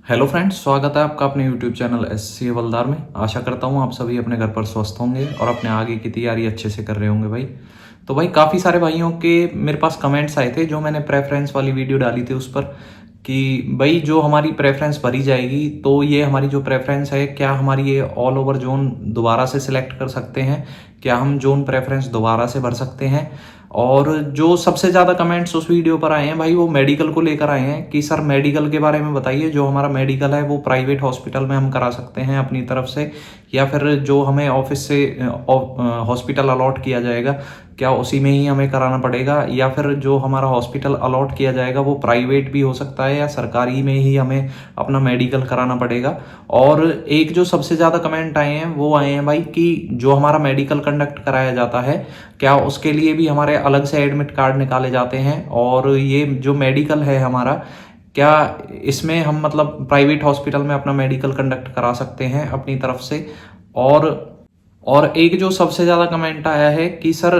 Hello friends, स्वागत है आपका अपने यूट्यूब चैनल एससी हवलदार में। आशा करता हूँ आप सभी अपने घर पर स्वस्थ होंगे और अपने आगे की तैयारी अच्छे से कर रहे होंगे भाई। तो भाई काफ़ी सारे भाइयों के मेरे पास कमेंट्स आए थे जो मैंने प्रेफरेंस वाली वीडियो डाली थी उस पर कि भाई जो हमारी प्रेफरेंस भरी जाएगी तो ये हमारी जो प्रेफरेंस है क्या हमारी ये ऑल ओवर जोन दोबारा से सिलेक्ट कर सकते हैं, क्या हम जोन प्रेफरेंस दोबारा से भर सकते हैं। और जो सबसे ज़्यादा कमेंट्स उस वीडियो पर आए हैं भाई वो मेडिकल को लेकर आए हैं कि सर मेडिकल के बारे में बताइए, जो हमारा मेडिकल है वो प्राइवेट हॉस्पिटल में हम करा सकते हैं अपनी तरफ से, या फिर जो हमें ऑफिस से हॉस्पिटल अलॉट किया जाएगा क्या उसी में ही हमें कराना पड़ेगा, या फिर जो हमारा हॉस्पिटल अलॉट किया जाएगा वो प्राइवेट भी हो सकता है या सरकारी में ही हमें अपना मेडिकल कराना पड़ेगा। और एक जो सबसे ज़्यादा कमेंट आए हैं वो आए हैं भाई कि जो हमारा मेडिकल कंडक्ट कराया जाता है क्या उसके लिए भी हमारे अलग से एडमिट कार्ड निकाले जाते हैं, और ये जो मेडिकल है हमारा क्या इसमें हम मतलब प्राइवेट हॉस्पिटल में अपना मेडिकल कंडक्ट करा सकते हैं अपनी तरफ से। और एक जो सबसे ज़्यादा कमेंट आया है कि सर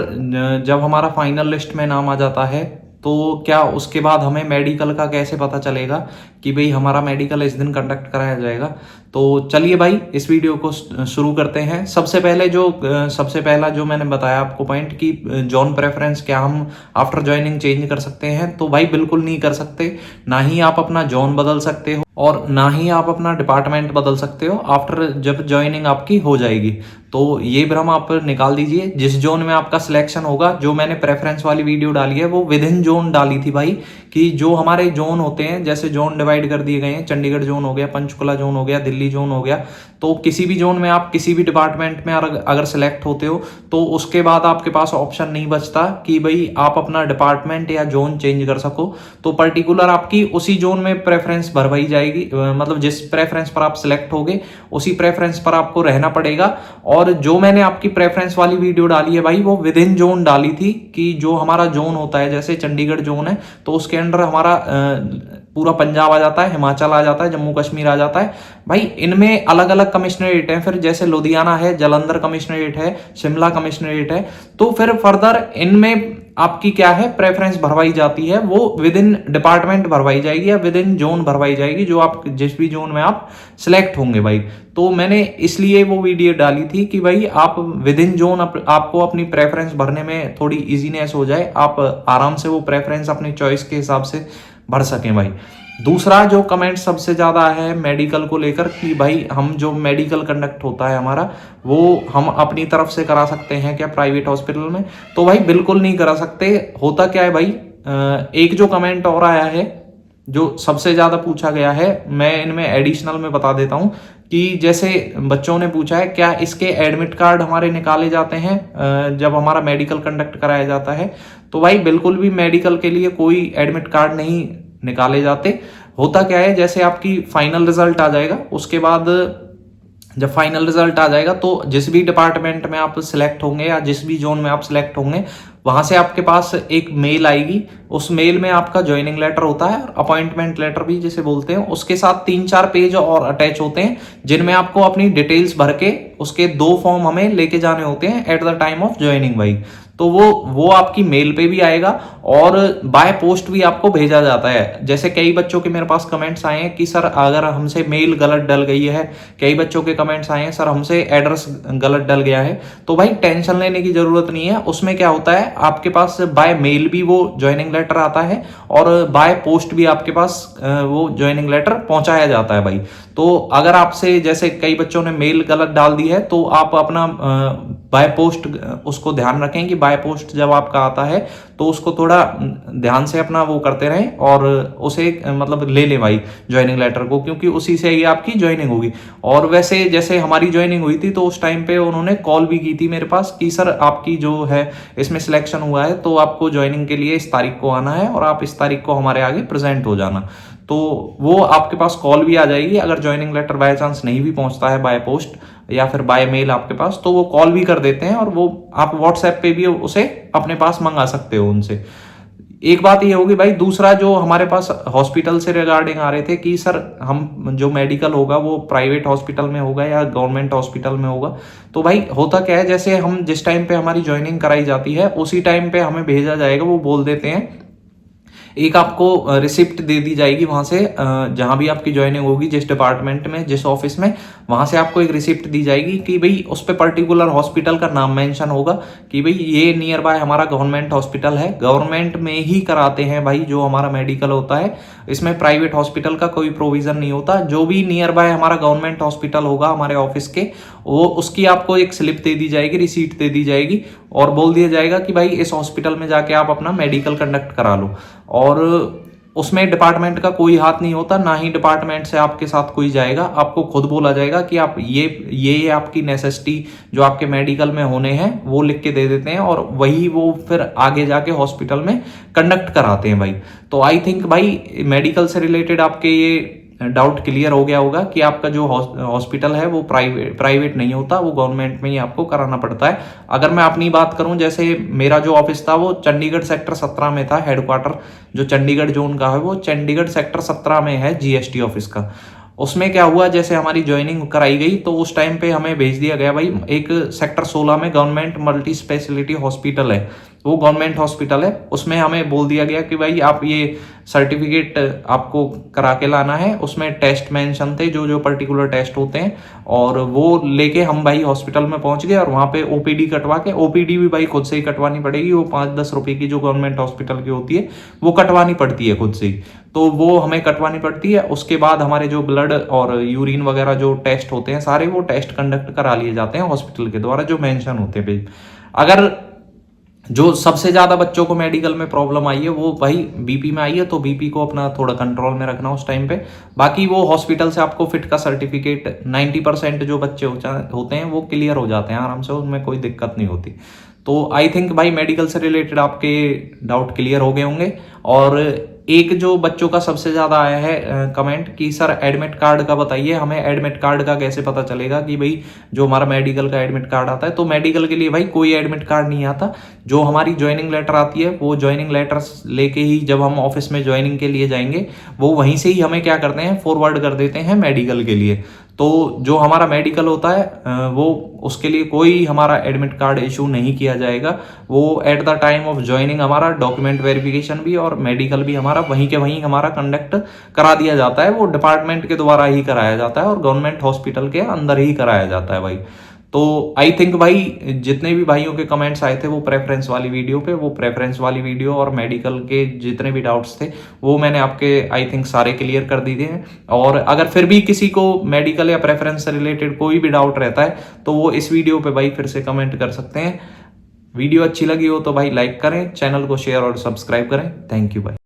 जब हमारा फाइनल लिस्ट में नाम आ जाता है तो क्या उसके बाद हमें मेडिकल का कैसे पता चलेगा कि भाई हमारा मेडिकल इस दिन कंडक्ट कराया जाएगा। तो चलिए भाई इस वीडियो को शुरू करते हैं। सबसे पहला जो मैंने बताया आपको पॉइंट कि जॉन प्रेफरेंस क्या हम आफ्टर ज्वाइनिंग चेंज कर सकते हैं, तो भाई बिल्कुल नहीं कर सकते। ना ही आप अपना जॉन बदल सकते हो और ना ही आप अपना डिपार्टमेंट बदल सकते हो आफ्टर जब ज्वाइनिंग आपकी हो जाएगी। तो ये भ्रम आप निकाल दीजिए। जिस जोन में आपका सिलेक्शन होगा, जो मैंने प्रेफरेंस वाली वीडियो डाली है वो विद इन जोन डाली थी भाई, कि जो हमारे जोन होते हैं जैसे जोन डिवाइड कर दिए गए हैं, चंडीगढ़ जोन हो गया, पंचकुला जोन हो गया, दिल्ली जोन हो गया। तो किसी भी जोन में आप किसी भी डिपार्टमेंट में अगर सिलेक्ट होते हो तो उसके बाद आपके पास ऑप्शन नहीं बचता कि भाई आप अपना डिपार्टमेंट या जोन चेंज कर सको। तो पर्टिकुलर आपकी उसी जोन में प्रेफरेंस भरवाई जाएगी, मतलब जिस प्रेफरेंस पर आप सिलेक्ट होगे उसी प्रेफरेंस पर आपको रहना पड़ेगा। और जो मैंने आपकी प्रेफरेंस वाली वीडियो डाली है भाई वो विद इन जोन डाली थी कि जो हमारा जोन होता है जैसे चंडीगढ़ जोन है तो उसके अंडर हमारा पूरा पंजाब आ जाता है, हिमाचल आ जाता है, जम्मू कश्मीर आ जाता है। भाई इनमें अलग अलग कमिश्नरेट हैं, फिर जैसे लुधियाना है, जालंधर कमिश्नरेट है, शिमला कमिश्नरेट है। तो फिर फर्दर इनमें आपकी क्या है प्रेफरेंस भरवाई जाती है, वो विद इन डिपार्टमेंट भरवाई जाएगी या विद इन जोन भरवाई जाएगी जो आप जिस भी जोन में आप सिलेक्ट होंगे भाई। तो मैंने इसलिए वो वीडियो डाली थी कि भाई आप विद इन जोन आपको अपनी प्रेफरेंस भरने में थोड़ी इजीनेस हो जाए, आप आराम से वो प्रेफरेंस अपनी चॉइस के हिसाब से भर सकें भाई। दूसरा जो कमेंट सबसे ज़्यादा है मेडिकल को लेकर कि भाई हम जो मेडिकल कंडक्ट होता है हमारा वो हम अपनी तरफ से करा सकते हैं क्या प्राइवेट हॉस्पिटल में, तो भाई बिल्कुल नहीं करा सकते। होता क्या है भाई, एक जो कमेंट और आया है जो सबसे ज़्यादा पूछा गया है, मैं इनमें एडिशनल में बता देता हूँ कि जैसे बच्चों ने पूछा है क्या इसके एडमिट कार्ड हमारे निकाले जाते हैं जब हमारा मेडिकल कंडक्ट कराया जाता है। तो भाई बिल्कुल भी मेडिकल के लिए कोई एडमिट कार्ड नहीं निकाले जाते। होता क्या है, जैसे आपकी फाइनल रिजल्ट आ जाएगा उसके बाद जब फाइनल रिजल्ट आ जाएगा तो जिस भी डिपार्टमेंट में आप सिलेक्ट होंगे या जिस भी जोन में आप सिलेक्ट होंगे वहां से आपके पास एक मेल आएगी। उस मेल में आपका ज्वाइनिंग लेटर होता है, अपॉइंटमेंट लेटर भी जिसे बोलते हैं, उसके साथ 3-4 पेज और अटैच होते हैं जिनमें आपको अपनी डिटेल्स भर के उसके 2 फॉर्म हमें लेके जाने होते हैं at the time of joining भाई। तो वो आपकी मेल पे भी आएगा और बाय पोस्ट भी आपको भेजा जाता है। जैसे कई बच्चों के मेरे पास कमेंट्स आए हैं कि सर अगर हमसे मेल गलत डल गई है, कई बच्चों के कमेंट्स आए हैं सर हमसे एड्रेस गलत डल गया है, तो भाई टेंशन लेने की जरूरत नहीं है। उसमें क्या होता है आपके पास बाय मेल भी वो ज्वाइनिंग लेटर आता है और बाय पोस्ट भी आपके पास वो ज्वाइनिंग लेटर पहुंचाया जाता है भाई। तो अगर आपसे जैसे कई बच्चों ने मेल गलत डाल दी है तो आप अपना बाय पोस्ट उसको ध्यान रखें कि बाय पोस्ट जब आपका आता है तो उसको थोड़ा ध्यान से अपना वो करते रहें और उसे मतलब ले लें भाई ज्वाइनिंग लेटर को, क्योंकि उसी से ही आपकी ज्वाइनिंग होगी। और वैसे जैसे हमारी ज्वाइनिंग हुई थी तो उस टाइम पे उन्होंने कॉल भी की थी मेरे पास कि सर आपकी जो है इसमें सिलेक्शन हुआ है तो आपको ज्वाइनिंग के लिए इस तारीख को आना है और आप इस तारीख को हमारे आगे प्रेजेंट हो जाना। तो वो आपके पास कॉल भी आ जाएगी। अगर ज्वाइनिंग लेटर बाय चांस नहीं भी पहुंचता है बाय पोस्ट या फिर बाय मेल आपके पास, तो वो कॉल भी कर देते हैं और वो आप व्हाट्सएप पे भी उसे अपने पास मंगा सकते हो उनसे। एक बात ये होगी भाई। दूसरा जो हमारे पास हॉस्पिटल से रिगार्डिंग आ रहे थे कि सर हम जो मेडिकल होगा वो प्राइवेट हॉस्पिटल में होगा या गवर्नमेंट हॉस्पिटल में होगा, तो भाई होता क्या है जैसे हम जिस टाइम पे हमारी ज्वाइनिंग कराई जाती है उसी टाइम पे हमें भेजा जाएगा, वो बोल देते हैं एक आपको रिसिप्ट दे दी जाएगी वहां से, जहां भी आपकी ज्वाइनिंग होगी, जिस डिपार्टमेंट में, जिस ऑफिस में, वहां से आपको एक रिसिप्ट दी जाएगी कि भाई उस पर पर्टिकुलर हॉस्पिटल का नाम मेंशन होगा कि भाई ये नियर बाय हमारा गवर्नमेंट हॉस्पिटल है, गवर्नमेंट में ही कराते हैं भाई जो हमारा मेडिकल होता है, इसमें प्राइवेट हॉस्पिटल का कोई प्रोविजन नहीं होता। जो भी नियर बाय हमारा गवर्नमेंट हॉस्पिटल होगा हमारे ऑफिस के, वो उसकी आपको एक स्लिप दे दी जाएगी, रिसीट दे दी जाएगी और बोल दिया जाएगा कि भाई इस हॉस्पिटल में जाके आप अपना मेडिकल कंडक्ट करा लो। और उसमें डिपार्टमेंट का कोई हाथ नहीं होता, ना ही डिपार्टमेंट से आपके साथ कोई जाएगा, आपको खुद बोला जाएगा कि आप ये आपकी नेसेसिटी जो आपके मेडिकल में होने हैं वो लिख के दे देते हैं और वही वो फिर आगे जाके हॉस्पिटल में कंडक्ट कराते हैं भाई। तो आई थिंक भाई मेडिकल से रिलेटेड आपके ये डाउट क्लियर हो गया होगा कि आपका जो हॉस्पिटल है वो प्राइवेट नहीं होता, वो गवर्नमेंट में ही आपको कराना पड़ता है। अगर मैं अपनी बात करूं, जैसे मेरा जो ऑफिस था वो चंडीगढ़ सेक्टर 17 में था, हेडक्वार्टर जो चंडीगढ़ जोन का है वो चंडीगढ़ सेक्टर 17 में है, जीएसटी ऑफिस का। उसमें क्या हुआ, जैसे हमारी ज्वाइनिंग कराई गई तो उस टाइम पे हमें भेज दिया गया भाई एक सेक्टर 16 में गवर्नमेंट मल्टी स्पेशलिटी हॉस्पिटल है, वो गवर्नमेंट हॉस्पिटल है, उसमें हमें बोल दिया गया कि भाई आप ये सर्टिफिकेट आपको करा के लाना है। उसमें टेस्ट मेंशन थे, जो जो पर्टिकुलर टेस्ट होते हैं, और वो लेके हम भाई हॉस्पिटल में पहुंच गए और वहां पे ओपीडी कटवा के, ओपीडी भी भाई खुद से ही कटवानी पड़ेगी, वो 5-10 रुपए की जो गवर्नमेंट हॉस्पिटल की होती है वो कटवानी पड़ती है खुद से ही, तो वो हमें कटवानी पड़ती है। उसके बाद हमारे जो ब्लड और यूरिन वगैरह जो टेस्ट होते हैं सारे, वो टेस्ट कंडक्ट करा लिए जाते हैं हॉस्पिटल के द्वारा जो मेंशन होते हैं भाई। अगर जो सबसे ज्यादा बच्चों को मेडिकल में प्रॉब्लम आई है वो भाई बीपी में आई है, तो बीपी को अपना थोड़ा कंट्रोल में रखना उस टाइम पे। बाकी वो हॉस्पिटल से आपको फिट का सर्टिफिकेट 90% जो बच्चे होते हैं वो क्लियर हो जाते हैं आराम से, उनमें कोई दिक्कत नहीं होती। तो आई थिंक भाई मेडिकल से रिलेटेड आपके डाउट क्लियर हो गए होंगे। और एक जो बच्चों का सबसे ज्यादा आया है कमेंट कि सर एडमिट कार्ड का बताइए, हमें एडमिट कार्ड का कैसे पता चलेगा कि भाई जो हमारा मेडिकल का एडमिट कार्ड आता है। तो मेडिकल के लिए भाई कोई एडमिट कार्ड नहीं आता, जो हमारी ज्वाइनिंग लेटर आती है वो ज्वाइनिंग लेटर लेके ही जब हम ऑफिस में ज्वाइनिंग के लिए जाएंगे वो वहीं से ही हमें क्या करते हैं, फॉरवर्ड कर देते हैं मेडिकल के लिए। तो जो हमारा मेडिकल होता है वो उसके लिए कोई हमारा एडमिट कार्ड इशू नहीं किया जाएगा, वो at the time of joining हमारा डॉक्यूमेंट वेरिफिकेशन भी और मेडिकल भी हमारा वहीं के वहीं हमारा कंडक्ट करा दिया जाता है, वो डिपार्टमेंट के द्वारा ही कराया जाता है और गवर्नमेंट हॉस्पिटल के अंदर ही कराया जाता है भाई। तो आई थिंक भाई जितने भी भाइयों के कमेंट्स आए थे वो प्रेफरेंस वाली वीडियो पे, वो प्रेफरेंस वाली वीडियो और मेडिकल के जितने भी डाउट्स थे वो मैंने आपके आई थिंक सारे क्लियर कर दिए हैं। और अगर फिर भी किसी को मेडिकल या प्रेफरेंस से रिलेटेड कोई भी डाउट रहता है तो वो इस वीडियो पे भाई फिर से कमेंट कर सकते हैं। वीडियो अच्छी लगी हो तो भाई लाइक करें, चैनल को शेयर और सब्सक्राइब करें। थैंक यू भाई।